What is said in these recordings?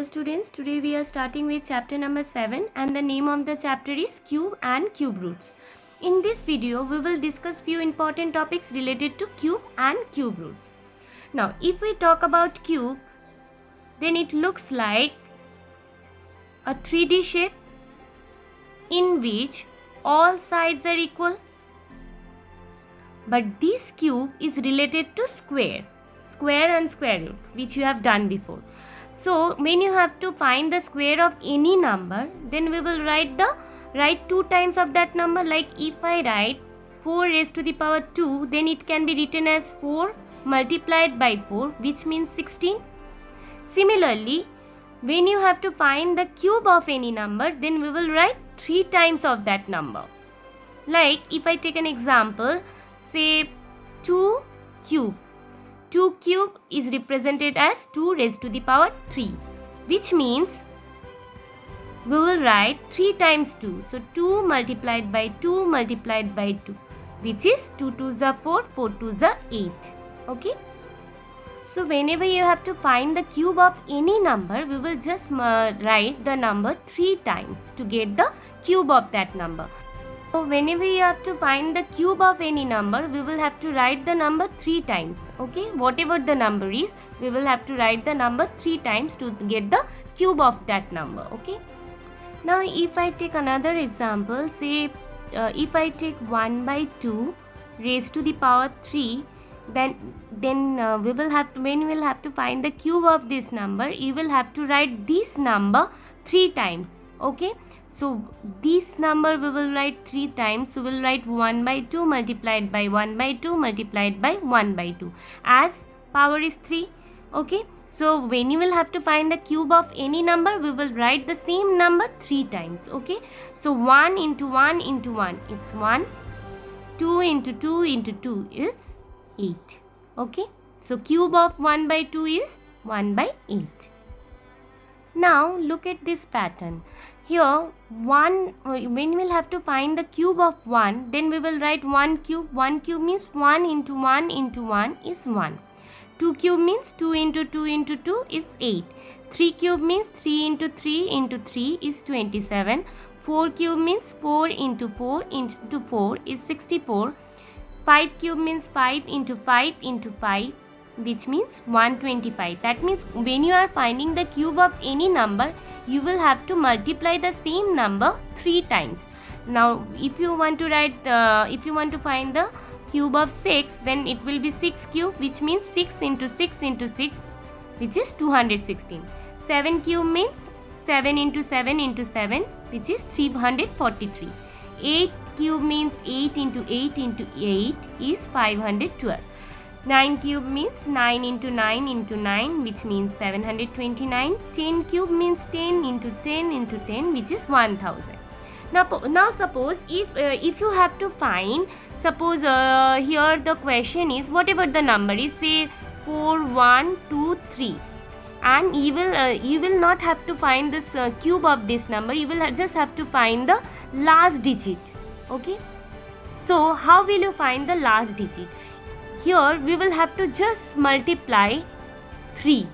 Hello students, today we are starting with chapter number 7 and the name of the chapter is cube and cube roots. In this video, we will discuss few important topics related to cube and cube roots. Now, if we talk about cube, then it looks like a 3D shape in which all sides are equal. But this cube is related to square and square root, which you have done before. So when you have to find the square of any number, then we will write 2 times of that number. Like if I write 4 raised to the power 2, then it can be written as 4 multiplied by 4, which means 16. Similarly, when you have to find the cube of any number, then we will write 3 times of that number. Like if I take an example, say 2 cube. 2 cube is represented as 2 raised to the power 3, which means we will write 3 times 2. So 2 multiplied by 2 multiplied by 2, which is 2 2s are 4, 4 2s are 8. Okay. So whenever you have to find the cube of any number, we will just write the number 3 times to get the cube of that number. So whenever you have to find the cube of any number, we will have to write the number 3 times. Okay, whatever the number is, we will have to write the number 3 times to get the cube of that number. Okay. Now if I take another example, say if I take 1 by 2 raised to the power 3, then we will have to, when we will have to find the cube of this number, you will have to write this number 3 times. Okay. So this number we will write 3 times. So we will write 1 by 2 multiplied by 1 by 2 multiplied by 1 by 2, as power is 3. Okay. So when you will have to find the cube of any number, we will write the same number 3 times. Okay. So 1 into 1 into 1, it's 1. 2 into 2 into 2 is 8. Okay. So cube of 1 by 2 is 1 by 8. Now look at this pattern. Here, when we will have to find the cube of 1, then we will write 1 cube. 1 cube means 1 into 1 into 1 is 1. 2 cube means 2 into 2 into 2 is 8. 3 cube means 3 into 3 into 3 is 27. 4 cube means 4 into 4 into 4 is 64. 5 cube means 5 into 5 into 5, which means 125. That means when you are finding the cube of any number, you will have to multiply the same number 3 times. Now if you want to write if you want to find the cube of 6, then it will be 6 cube, which means 6 into 6 into 6, which is 216. 7 cube means 7 into 7 into 7, which is 343. 8 cube means 8 into 8 into 8 is 512. 9 cube means 9 into 9 into 9, which means 729. 10 cube means 10 into 10 into 10, which is 1000. Now suppose if you have to find, suppose here the question is whatever the number is, say 4 1 2 3, and you will not have to find this cube of this number. You will just have to find the last digit. Okay. So how will you find the last digit? Here we will have to just multiply 3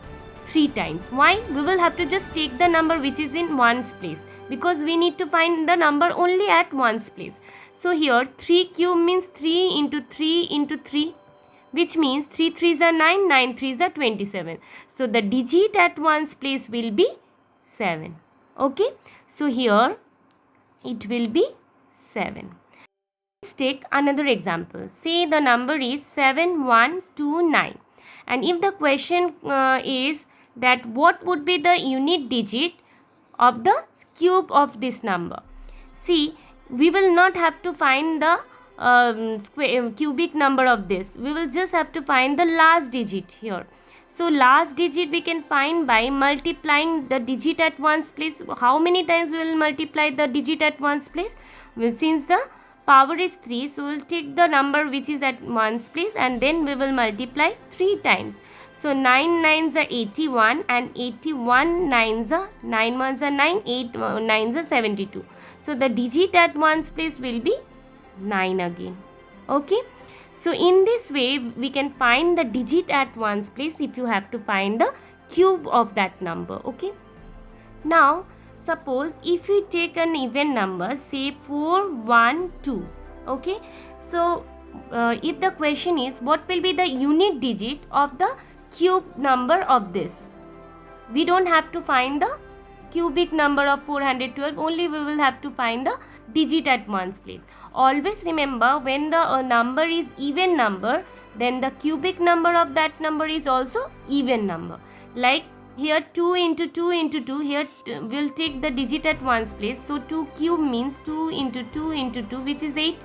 times. Why? We will have to just take the number which is in ones place, because we need to find the number only at ones place. So here 3 cube means 3 into 3 into 3, which means 3 3s are 9, 9 3s are 27. So the digit at ones place will be 7. Okay. So here it will be 7. Let's take another example. Say the number is 7129, and if the question is that what would be the unit digit of the cube of this number. See, we will not have to find the cubic number of this. We will just have to find the last digit here. So last digit we can find by multiplying the digit at ones place. How many times we will multiply the digit at ones place? Well, since the power is 3, so we will take the number which is at ones place and then we will multiply 3 times. So 9 9s are 81, and 81 9s are 9 1s are 9, 8 9s are 72. So the digit at ones place will be 9 again. Okay. So in this way we can find the digit at ones place if you have to find the cube of that number. Okay. Now, suppose if you take an even number, say 4, 1, 2, okay? So, if the question is what will be the unit digit of the cube number of this, we don't have to find the cubic number of 412, only we will have to find the digit at ones place. Always remember, when the number is even number, then the cubic number of that number is also even number. Like here 2 into 2 into 2, here we'll take the digit at ones place. So 2 cube means 2 into 2 into 2, which is 8.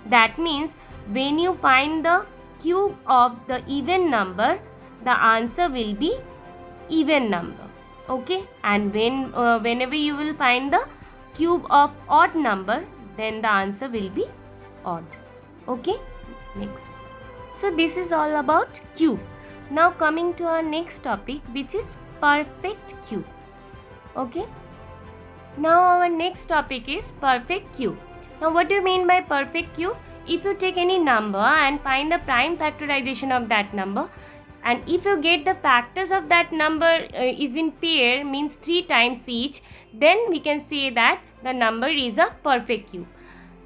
That means when you find the cube of the even number, the answer will be even number. Okay, and whenever you will find the cube of odd number, then the answer will be odd. Okay, next. So this is all about cube. Now coming to our next topic, which is perfect cube. Okay, now our next topic is perfect cube. Now what do you mean by perfect cube? If you take any number and find the prime factorization of that number, and if you get the factors of that number is in pair, means 3 times each, then we can say that the number is a perfect cube.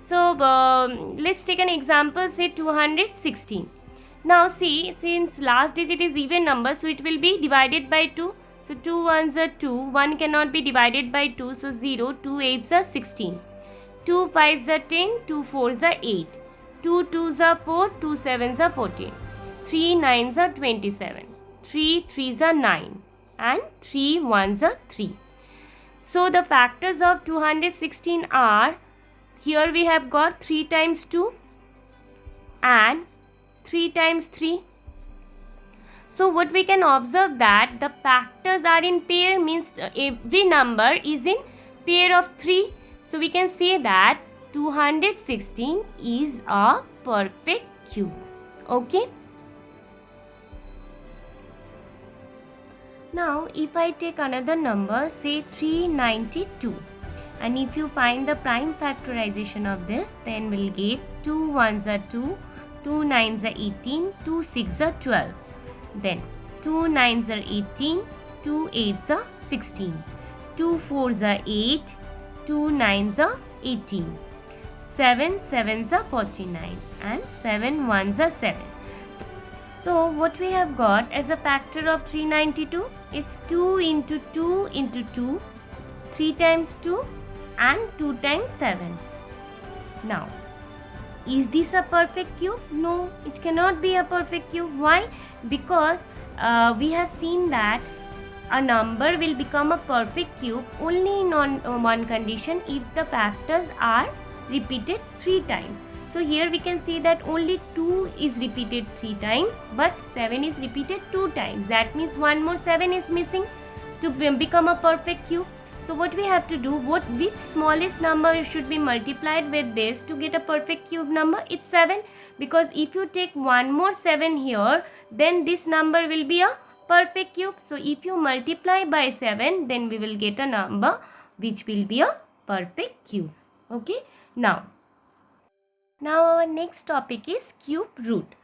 So let's take an example, say 216. Now see, since last digit is even number, so it will be divided by 2. So 2 ones are 2, 1 cannot be divided by 2, so 0, 2 8s are 16, 2 5s are 10, 2 4s are 8, 2 2s are 4, 2 7s are 14. 3 9s are 27, 3 3s are 9, and 3 1s are 3. So the factors of 216 are, here we have got 3 times 2 and 3 times 3. So what we can observe, that the factors are in pair, means every number is in pair of 3. So we can say that 216 is a perfect cube. Okay. Now, if I take another number, say 392, and if you find the prime factorization of this, then we'll get 2 1s are 2, 2 9s are 18, 2 6s are 12, then 2 9s are 18, 2 8s are 16, 2 4s are 8, 2 9s are 18, 7 7s are 49, and 7 1s are 7. So what we have got as a factor of 392, it's 2 into 2 into 2, 3 times 2 and 2 times 7. Now, is this a perfect cube? No, it cannot be a perfect cube. Why? Because we have seen that a number will become a perfect cube only in one condition, if the factors are repeated 3 times. So here we can see that only 2 is repeated 3 times, but 7 is repeated 2 times. That means one more 7 is missing to become a perfect cube. So what we have to do, which smallest number should be multiplied with this to get a perfect cube number? It's 7, because if you take one more 7 here, then this number will be a perfect cube. So if you multiply by 7, then we will get a number which will be a perfect cube. Okay. Now our next topic is cube root.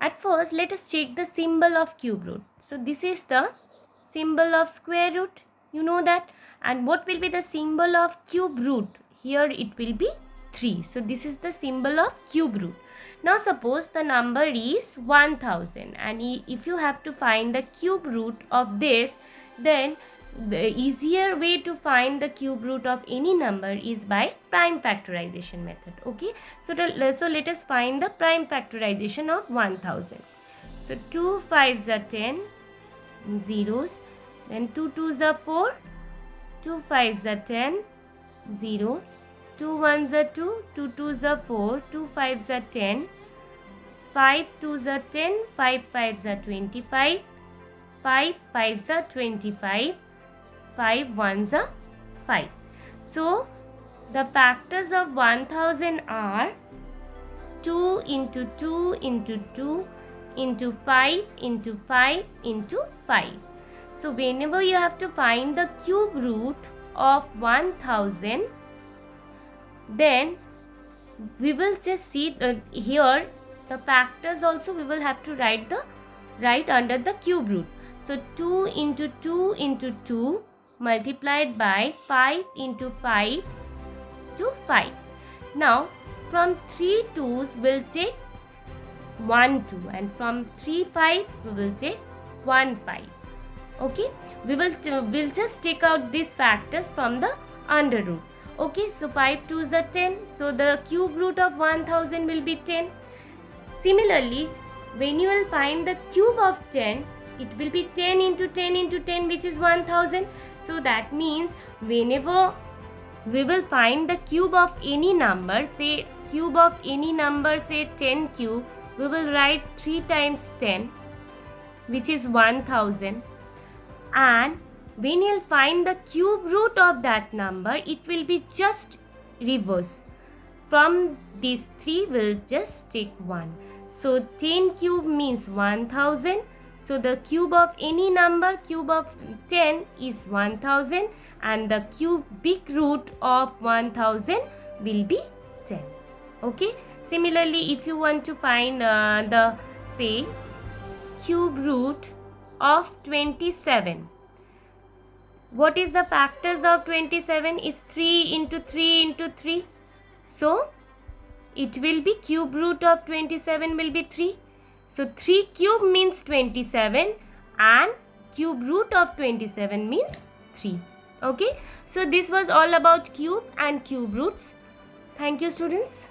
At first, let us check the symbol of cube root. So this is the symbol of square root, you know that. And what will be the symbol of cube root? Here it will be 3. So this is the symbol of cube root. Now suppose the number is 1000, and if you have to find the cube root of this, then the easier way to find the cube root of any number is by prime factorization method. Okay, so let us find the prime factorization of 1000. So 2 5s are 10, zeros, then 2 2s are 4, 2 5s are 10, 0, 2 1s are 2, 2 2s are 4, 2 5s are 10, 5 2s are 10, 5 5s are 25, 5 5s are 25, 5 1s are 5. So the factors of 1000 are 2 into 2 into 2 into 5 into 5 into 5. So whenever you have to find the cube root of 1000, then we will just see here the factors also we will have to write under the cube root. So 2 into 2 into 2 multiplied by 5 into 5 to 5. Now from 3 2s we'll take 1 2, and from 3 5 we will take 1 5. Okay, we'll just take out these factors from the under root. Okay, so 5 2s are 10, so the cube root of 1000 will be 10. Similarly, when you will find the cube of 10, it will be 10 into 10 into 10, which is 1000. So that means whenever we will find the cube of any number, say cube of any number, say 10 cube, we will write 3 times 10, which is 1000. And when you'll find the cube root of that number, it will be just reverse. From these 3, we'll just take 1. So 10 cube means 1000. So the cube of any number, cube of 10 is 1000, and the cubic root of 1000 will be 10. Okay. Similarly, if you want to find the, say, cube root of 27. What is the factors of 27? Is 3 into 3 into 3. So it will be cube root of 27 will be 3. So 3 cube means 27, and cube root of 27 means 3. Okay. So this was all about cube and cube roots. Thank you, students.